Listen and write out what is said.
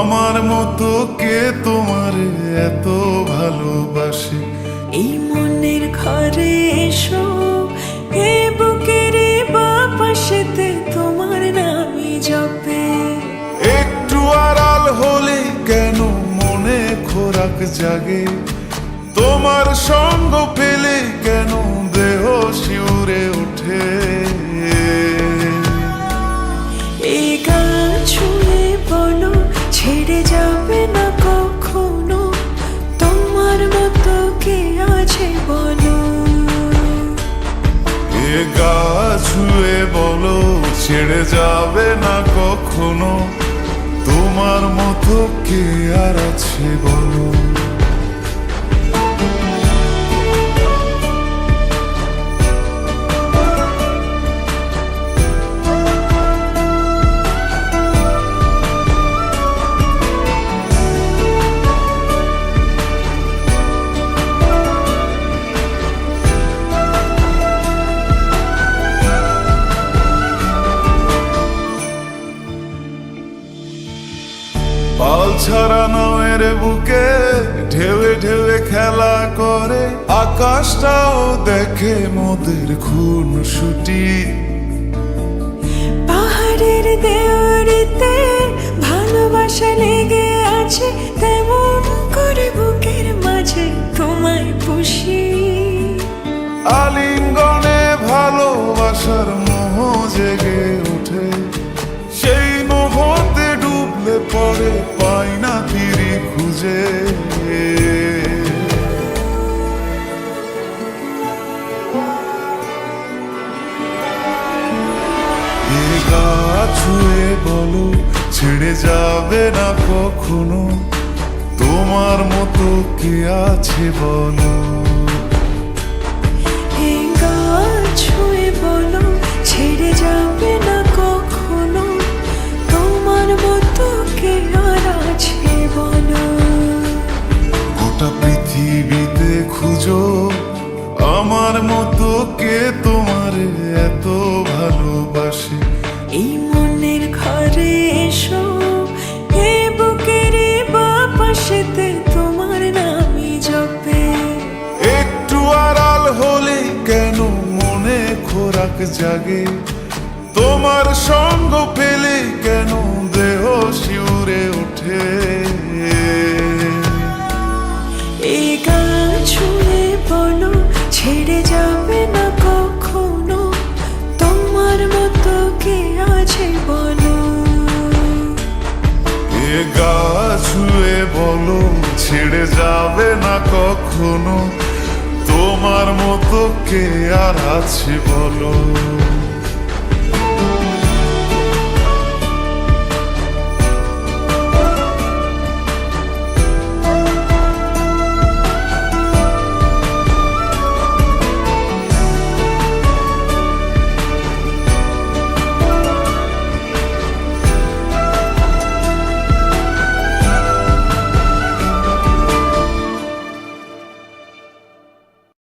আমার মতো কে তোমার এত ভালোবাসে? এই মনের ঘরে এসো, এ বুকের বাপাশেতে তোমার নামই জপে। একটু আড়াল হলে কেন মনে খোরাক জাগে? তোমার সঙ্গ পেলে কেন দেহ শিউরে ওঠে? এই গান ছুঁয়ে বলো, ছেড়ে যাবে না কখনো, তোমার মতো কে আছে বলো। এ গা ছুঁয়ে বলো, ছেড়ে যাবে না কখনো, তোমার মতো কে আর আছে বলো। পাল ছাড়া নামের বুকে ঢেউে ঢেউে খেলা করে, আকাশটাও দেখে মোদের খুনসুটি। পাহাড়ের দেওয়ারিতে ভালোবাসা লেগে আছে, তেমন করে বুকের মাঝে তোমায় পুষি। আলিঙ্গনে ভালোবাসার মোহ জেগে ওঠে, সেই মোহতে ডুবলে পরে পাই না তীরে খুঁজে। এ গা ছুঁয়ে বলো, ছেড়ে যাবে না কখনো, তোমার মতো কে আছে বলো। এই গান ছুঁয়ে বলো, ছেড়ে যাবে না কখনো, তোমার মতো কে আর আছে বলো। গোটা পৃথিবীতে খুঁজো, আমার মতো কে তোমার এত ভালোবাসে? এই মনের ঘরে এসো, এ বুকের বাপাশেতে তোমার নামই জপে। একটু আড়াল হলে কেন মনে খোরাক জাগে? তোমার সঙ্গ পেলে কেন দেহ শিউরে ওঠে? এই গান ছুঁয়ে বলো, ছেড়ে যাবে না কখনো, তোমার মতো কে আছে বলো। এ গা ছুঁয়ে বলো, ছেড়ে যাবে না কখনো, তোমার মতো কে আর আছে বলো।